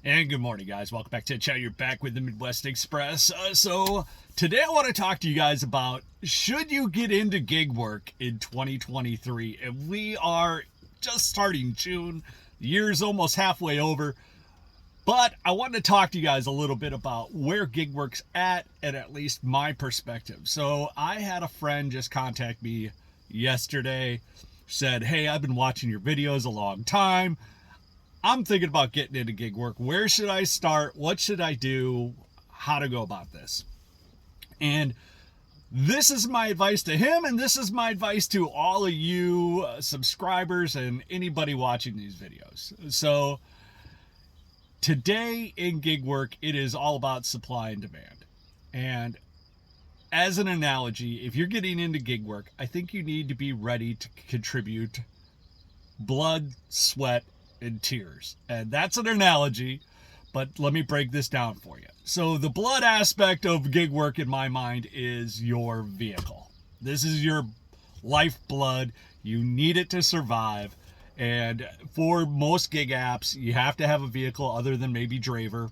And good morning, guys. Welcome back to the channel. You're back with the Midwest Express. So today I want to talk to you guys about, should you get into gig work in 2023? And we are just starting June. The year's almost halfway over. But I want to talk to you guys a little bit about where gig work's at least my perspective. So I had a friend just contact me yesterday, said, hey, I've been watching your videos a long time. I'm thinking about getting into gig work. Where should I start? What should I do? How to go about this? And this is my advice to him, and this is my advice to all of you subscribers and anybody watching these videos. So today in gig work, it is all about supply and demand. And as an analogy, if you're getting into gig work, I think you need to be ready to contribute blood, sweat, and tears. And that's an analogy, but let me break this down for you. So the blood aspect of gig work in my mind is your vehicle. This is your lifeblood. You need it to survive. And for most gig apps, you have to have a vehicle other than maybe Draver.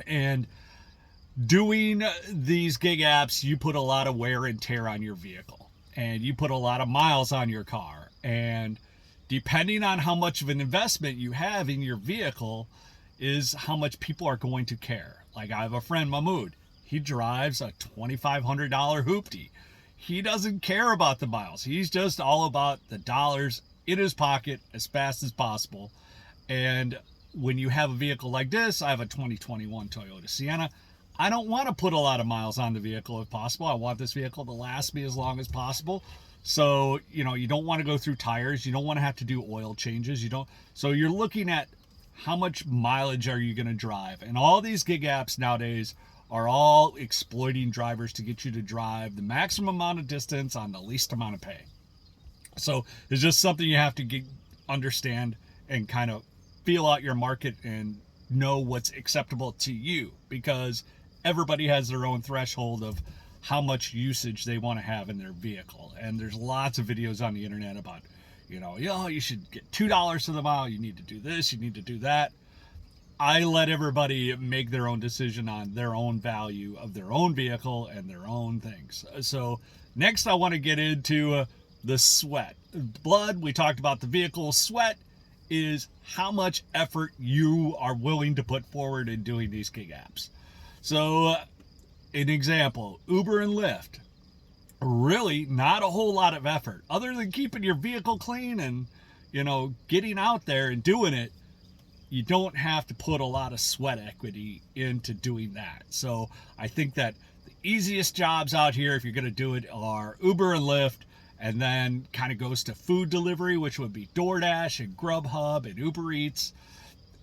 And doing these gig apps, you put a lot of wear and tear on your vehicle, and you put a lot of miles on your car. And depending on how much of an investment you have in your vehicle is how much people are going to care. Like, I have a friend, Mahmood. He drives a $2,500 hoopty. He doesn't care about the miles. He's just all about the dollars in his pocket as fast as possible. And when you have a vehicle like this, I have a 2021 Toyota Sienna. I don't want to put a lot of miles on the vehicle if possible. I want this vehicle to last me as long as possible. So, you don't want to go through tires. You don't want to have to do oil changes. So you're looking at how much mileage are you going to drive? And all these gig apps nowadays are all exploiting drivers to get you to drive the maximum amount of distance on the least amount of pay. So it's just something you have to understand and kind of feel out your market and know what's acceptable to you, because everybody has their own threshold of how much usage they want to have in their vehicle. And there's lots of videos on the internet about, you should get $2 to the mile. You need to do this. You need to do that. I let everybody make their own decision on their own value of their own vehicle and their own things. So next I want to get into the sweat. Blood, we talked about the vehicle. Sweat is how much effort you are willing to put forward in doing these gig apps. So an example, Uber and Lyft, really not a whole lot of effort other than keeping your vehicle clean and, getting out there and doing it. You don't have to put a lot of sweat equity into doing that. So I think that the easiest jobs out here, if you're going to do it, are Uber and Lyft, and then kind of goes to food delivery, which would be DoorDash and Grubhub and Uber Eats.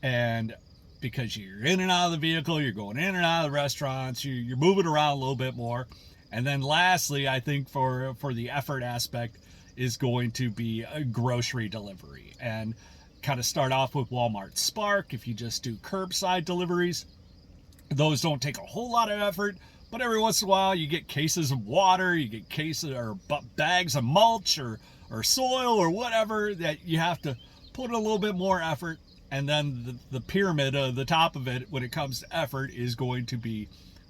And because you're in and out of the vehicle, you're going in and out of the restaurants, you're moving around a little bit more. And then lastly, I think for the effort aspect is going to be a grocery delivery. And kind of start off with Walmart Spark. If you just do curbside deliveries, those don't take a whole lot of effort, but every once in a while you get cases of water, you get cases or bags of mulch or soil or whatever that you have to put a little bit more effort. And then the pyramid of the top of it when it comes to effort is going to be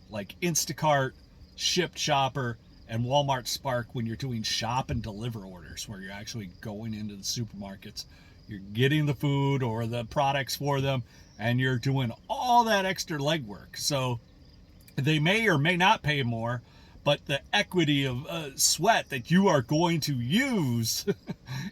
like Instacart, Shipt Shopper, and Walmart Spark when you're doing shop and deliver orders, where you're actually going into the supermarkets, you're getting the food or the products for them, and you're doing all that extra legwork. So they may or may not pay more, but the equity of sweat that you are going to use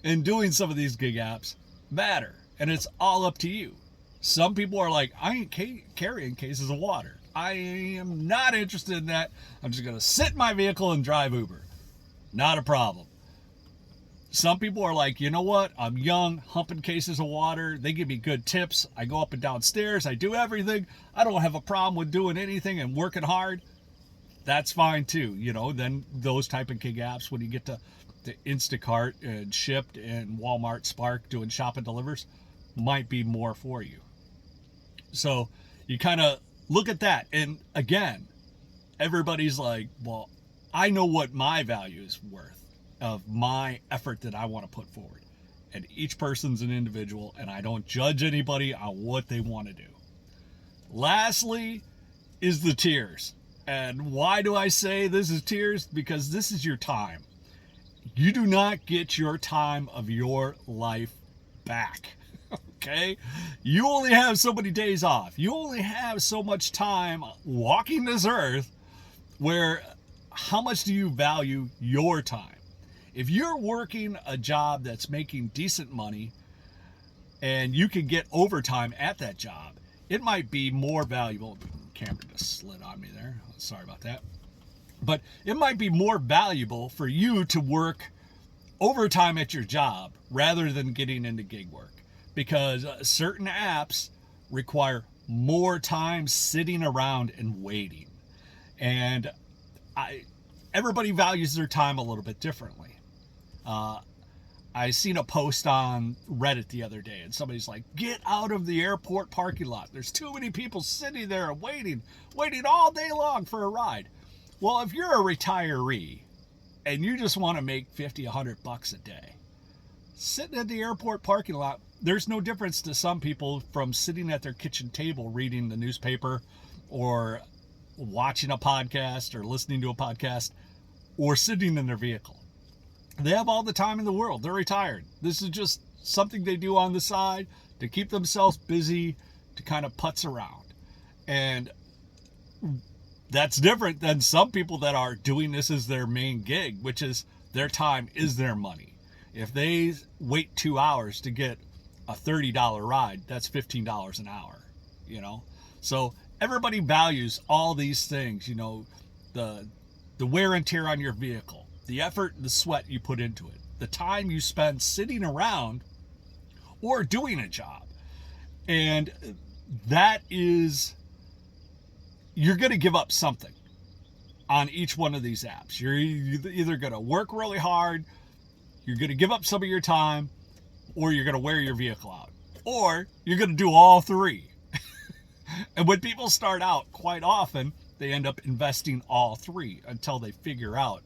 in doing some of these gig apps matter. And it's all up to you. Some people are like, I ain't carrying cases of water. I am not interested in that. I'm just going to sit in my vehicle and drive Uber. Not a problem. Some people are like, you know what? I'm young, humping cases of water. They give me good tips. I go up and down stairs. I do everything. I don't have a problem with doing anything and working hard. That's fine too. Then those type of gig apps, when you get to Instacart and Shipt and Walmart Spark doing shop and delivers, might be more for you. So you kind of look at that. And again, everybody's like, well, I know what my value is worth of my effort that I want to put forward. And each person's an individual, and I don't judge anybody on what they want to do. Lastly is the tears. And why do I say this is tears? Because this is your time. You do not get your time of your life back. Okay? You only have so many days off. You only have so much time walking this earth where how much do you value your time? If you're working a job that's making decent money and you can get overtime at that job, it might be more valuable. The camera just slid on me there. Sorry about that. But it might be more valuable for you to work overtime at your job rather than getting into gig work, because certain apps require more time sitting around and waiting. And everybody values their time a little bit differently. I seen a post on Reddit the other day, and somebody's like, get out of the airport parking lot. There's too many people sitting there waiting all day long for a ride. Well, if you're a retiree and you just want to make 50, $100 a day, sitting at the airport parking lot, there's no difference to some people from sitting at their kitchen table reading the newspaper or watching a podcast or listening to a podcast or sitting in their vehicle. They have all the time in the world. They're retired. This is just something they do on the side to keep themselves busy, to kind of putz around. And that's different than some people that are doing this as their main gig, which is their time is their money. If they wait 2 hours to get a $30 ride, that's $15 an hour, you know? So everybody values all these things, you know, the wear and tear on your vehicle, the effort and the sweat you put into it, the time you spend sitting around or doing a job. And that is, you're going to give up something on each one of these apps. You're either going to work really hard, you're going to give up some of your time, or you're going to wear your vehicle out, or you're going to do all three. And when people start out, quite often they end up investing all three until they figure out,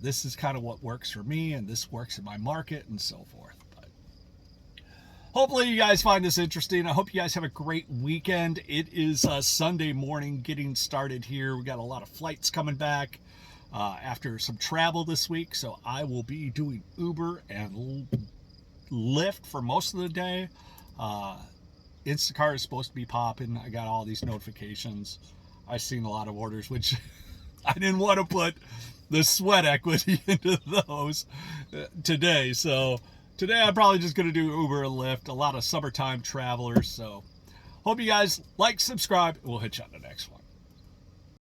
this is kind of what works for me, and this works in my market, and so forth. But hopefully you guys find this interesting. I hope you guys have a great weekend. It is Sunday morning getting started here. We got a lot of flights coming back after some travel this week, so I will be doing Uber and Lyft for most of the day. Instacart is supposed to be popping. I got all these notifications. I've seen a lot of orders, which I didn't want to put the sweat equity into those today. So today I'm probably just going to do Uber and Lyft, a lot of summertime travelers. So hope you guys like, subscribe, and we'll hit you on the next one.